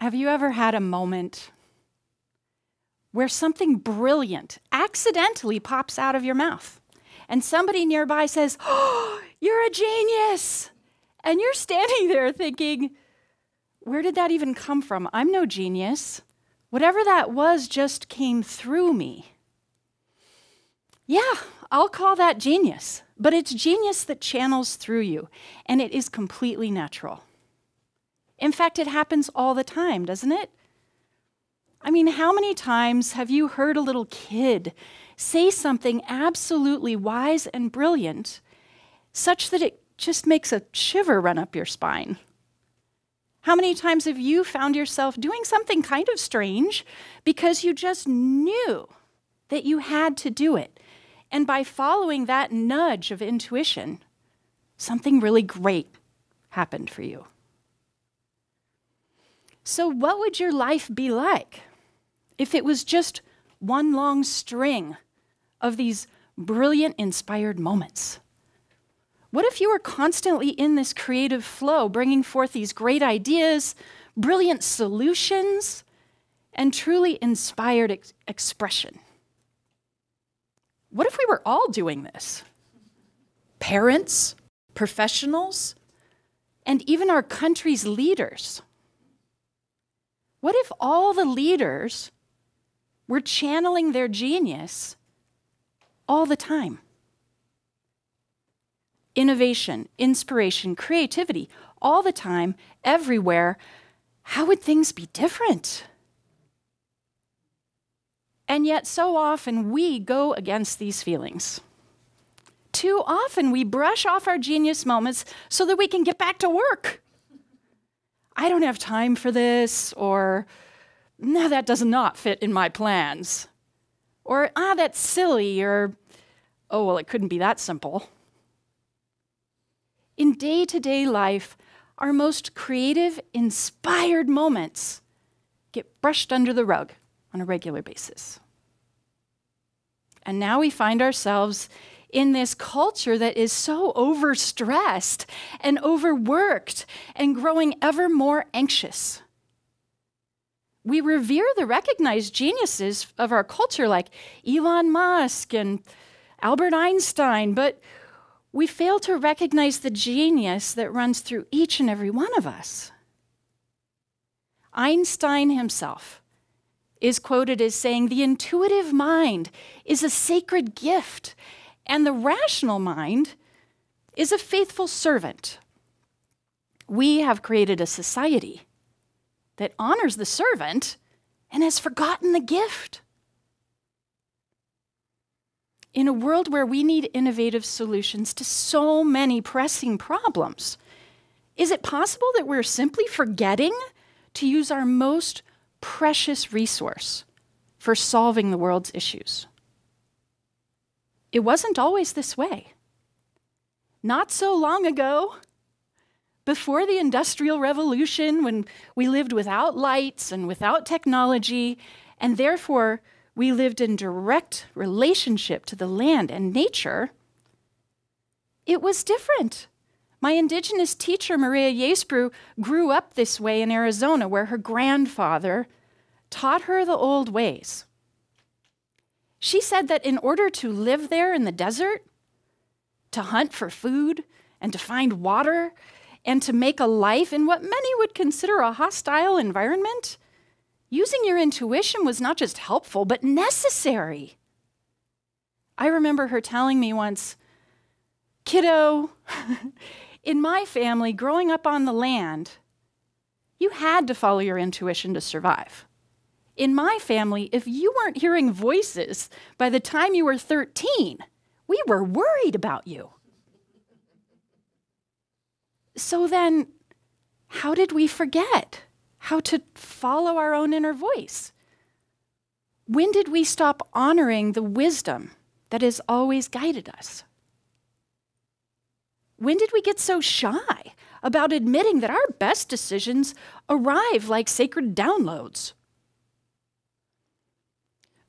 Have you ever had a moment where something brilliant accidentally pops out of your mouth and somebody nearby says, "Oh, you're a genius," and you're standing there thinking, where did that even come from? I'm no genius. Whatever that was just came through me. Yeah, I'll call that genius, but it's genius that channels through you, and it is completely natural. In fact, it happens all the time, doesn't it? I mean, how many times have you heard a little kid say something absolutely wise and brilliant, such that it just makes a shiver run up your spine? How many times have you found yourself doing something kind of strange because you just knew that you had to do it? And by following that nudge of intuition, something really great happened for you. So what would your life be like if it was just one long string of these brilliant, inspired moments? What if you were constantly in this creative flow, bringing forth these great ideas, brilliant solutions, and truly inspired expression? What if we were all doing this? Parents, professionals, and even our country's leaders. What if all the leaders were channeling their genius all the time? Innovation, inspiration, creativity, all the time, everywhere. How would things be different? And yet so often we go against these feelings. Too often we brush off our genius moments so that we can get back to work. I don't have time for this, or no, that does not fit in my plans. Or, that's silly, or, oh, well, it couldn't be that simple. In day-to-day life, our most creative, inspired moments get brushed under the rug on a regular basis. And now we find ourselves in this culture that is so overstressed and overworked and growing ever more anxious. We revere the recognized geniuses of our culture like Elon Musk and Albert Einstein, but we fail to recognize the genius that runs through each and every one of us. Einstein himself is quoted as saying, "The intuitive mind is a sacred gift, and the rational mind is a faithful servant." We have created a society that honors the servant and has forgotten the gift. In a world where we need innovative solutions to so many pressing problems, is it possible that we're simply forgetting to use our most precious resource for solving the world's issues? It wasn't always this way. Not so long ago, before the Industrial Revolution, when we lived without lights and without technology, and therefore we lived in direct relationship to the land and nature, it was different. My indigenous teacher, Maria Yesbrew, grew up this way in Arizona, where her grandfather taught her the old ways. She said that in order to live there in the desert, to hunt for food and to find water and to make a life in what many would consider a hostile environment, using your intuition was not just helpful, but necessary. I remember her telling me once, "Kiddo, in my family, growing up on the land, you had to follow your intuition to survive. In my family, if you weren't hearing voices by the time you were 13, we were worried about you." So then, how did we forget how to follow our own inner voice? When did we stop honoring the wisdom that has always guided us? When did we get so shy about admitting that our best decisions arrive like sacred downloads?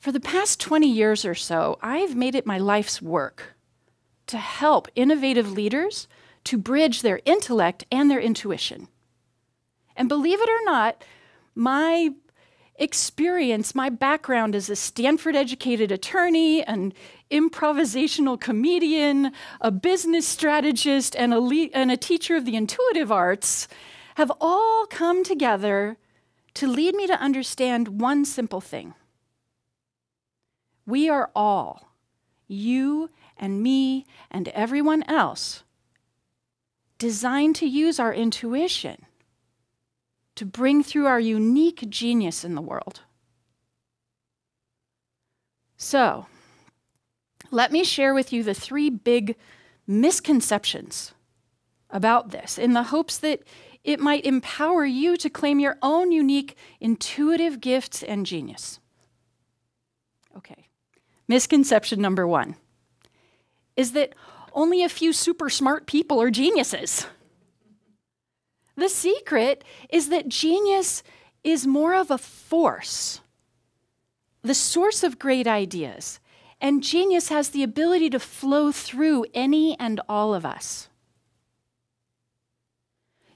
For the past 20 years or so, I've made it my life's work to help innovative leaders to bridge their intellect and their intuition. And believe it or not, my experience, my background as a Stanford-educated attorney, an improvisational comedian, a business strategist, and a teacher of the intuitive arts have all come together to lead me to understand one simple thing. We are all, you and me and everyone else, designed to use our intuition to bring through our unique genius in the world. So, let me share with you the 3 big misconceptions about this in the hopes that it might empower you to claim your own unique intuitive gifts and genius. Okay, misconception number 1 is that only a few super smart people are geniuses. The secret is that genius is more of a force, the source of great ideas, and genius has the ability to flow through any and all of us.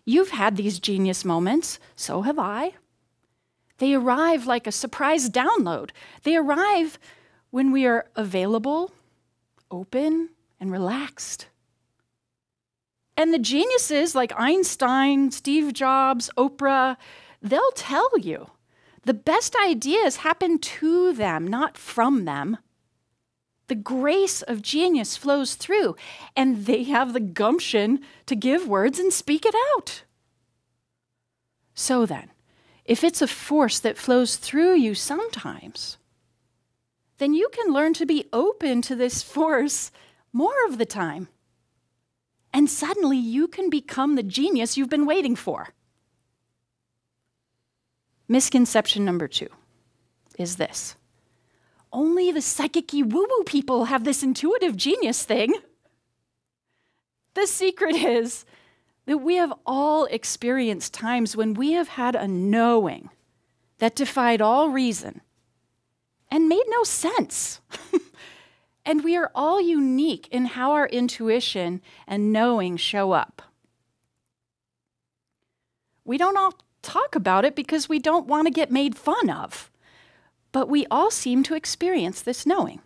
You've had these genius moments, so have I. They arrive like a surprise download. They arrive when we are available, open, and relaxed. And the geniuses like Einstein, Steve Jobs, Oprah, they'll tell you the best ideas happen to them, not from them. The grace of genius flows through, and they have the gumption to give words and speak it out. So then, if it's a force that flows through you sometimes, then you can learn to be open to this force more of the time. And suddenly you can become the genius you've been waiting for. Misconception number 2 is this. Only the psychic-y woo-woo people have this intuitive genius thing. The secret is that we have all experienced times when we have had a knowing that defied all reason and made no sense. And we are all unique in how our intuition and knowing show up. We don't all talk about it because we don't want to get made fun of, but we all seem to experience this knowing.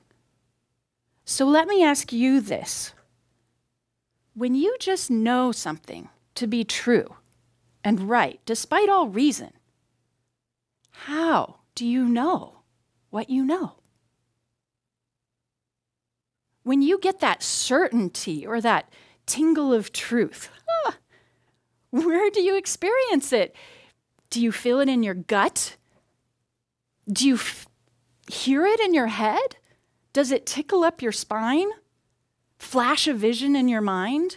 So let me ask you this. When you just know something to be true and right, despite all reason, how do you know what you know? When you get that certainty or that tingle of truth, where do you experience it? Do you feel it in your gut? Do you hear it in your head? Does it tickle up your spine? Flash a vision in your mind?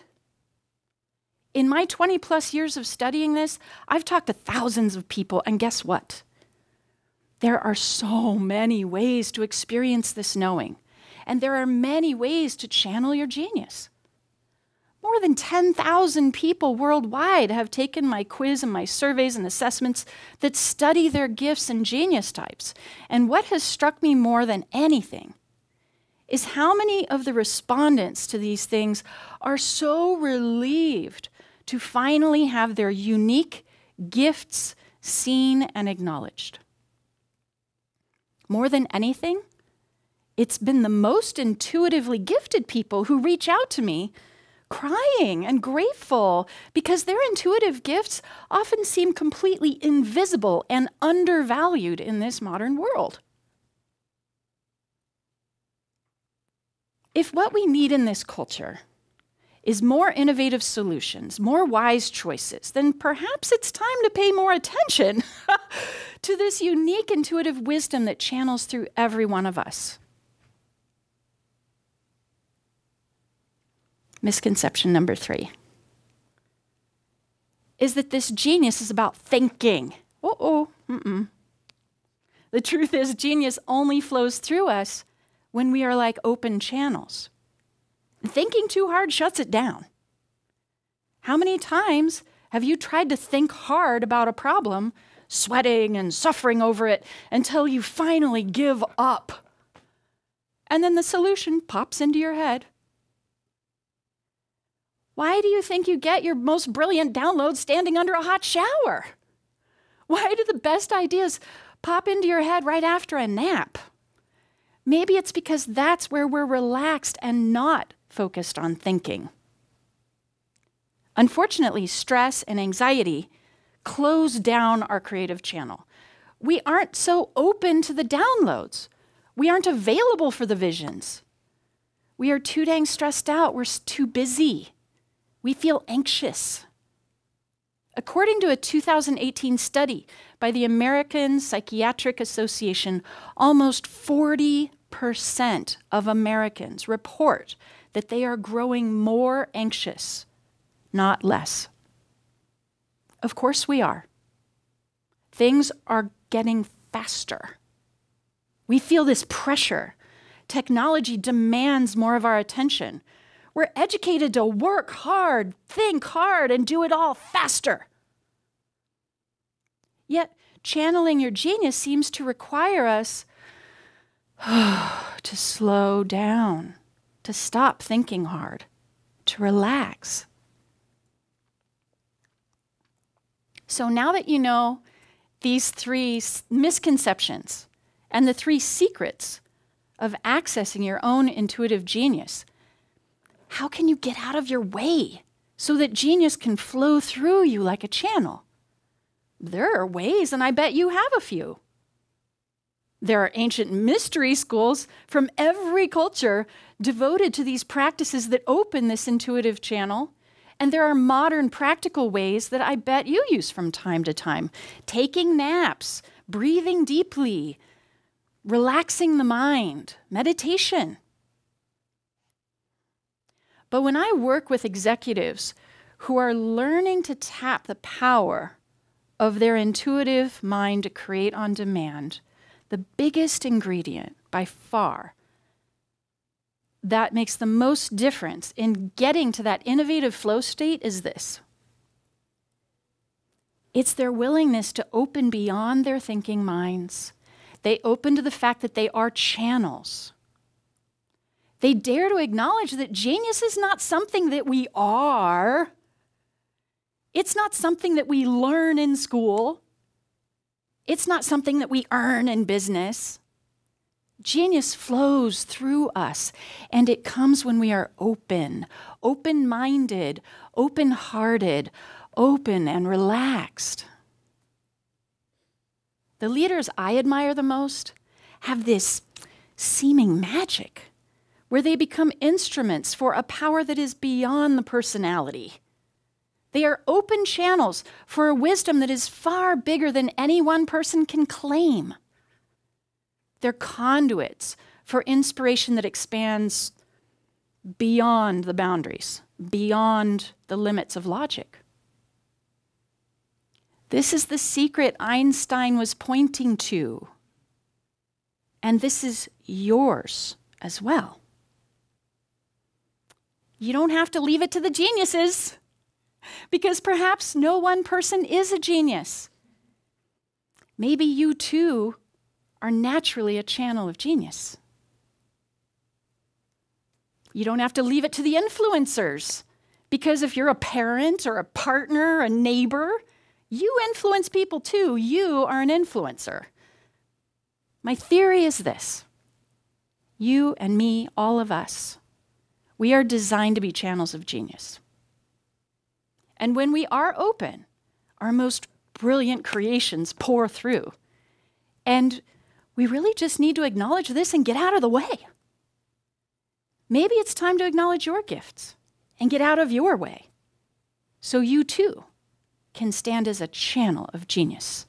In my 20+ years of studying this, I've talked to thousands of people, and guess what? There are so many ways to experience this knowing. And there are many ways to channel your genius. More than 10,000 people worldwide have taken my quiz and my surveys and assessments that study their gifts and genius types. And what has struck me more than anything is how many of the respondents to these things are so relieved to finally have their unique gifts seen and acknowledged. More than anything, it's been the most intuitively gifted people who reach out to me crying and grateful because their intuitive gifts often seem completely invisible and undervalued in this modern world. If what we need in this culture is more innovative solutions, more wise choices, then perhaps it's time to pay more attention to this unique intuitive wisdom that channels through every one of us. Misconception number 3 is that this genius is about thinking. The truth is, genius only flows through us when we are like open channels. Thinking too hard shuts it down. How many times have you tried to think hard about a problem, sweating and suffering over it until you finally give up? And then the solution pops into your head. Why do you think you get your most brilliant download standing under a hot shower? Why do the best ideas pop into your head right after a nap? Maybe it's because that's where we're relaxed and not focused on thinking. Unfortunately, stress and anxiety close down our creative channel. We aren't so open to the downloads. We aren't available for the visions. We are too dang stressed out. We're too busy. We feel anxious. According to a 2018 study by the American Psychiatric Association, almost 40% of Americans report that they are growing more anxious, not less. Of course we are. Things are getting faster. We feel this pressure. Technology demands more of our attention. We're educated to work hard, think hard, and do it all faster. Yet, channeling your genius seems to require us to slow down, to stop thinking hard, to relax. So now that you know these 3 misconceptions and the 3 secrets of accessing your own intuitive genius, how can you get out of your way so that genius can flow through you like a channel? There are ways, and I bet you have a few. There are ancient mystery schools from every culture devoted to these practices that open this intuitive channel. And there are modern practical ways that I bet you use from time to time. Taking naps, breathing deeply, relaxing the mind, meditation. But when I work with executives who are learning to tap the power of their intuitive mind to create on demand, the biggest ingredient by far that makes the most difference in getting to that innovative flow state is this. It's their willingness to open beyond their thinking minds. They open to the fact that they are channels. They dare to acknowledge that genius is not something that we are. It's not something that we learn in school. It's not something that we earn in business. Genius flows through us, and it comes when we are open, open-minded, open-hearted, open and relaxed. The leaders I admire the most have this seeming magic where they become instruments for a power that is beyond the personality. They are open channels for a wisdom that is far bigger than any one person can claim. They're conduits for inspiration that expands beyond the boundaries, beyond the limits of logic. This is the secret Einstein was pointing to. And this is yours as well. You don't have to leave it to the geniuses, because perhaps no one person is a genius. Maybe you too are naturally a channel of genius. You don't have to leave it to the influencers, because if you're a parent or a partner, a neighbor, you influence people too. You are an influencer. My theory is this. You and me, all of us, we are designed to be channels of genius. And when we are open, our most brilliant creations pour through. And we really just need to acknowledge this and get out of the way. Maybe it's time to acknowledge your gifts and get out of your way so you too can stand as a channel of genius.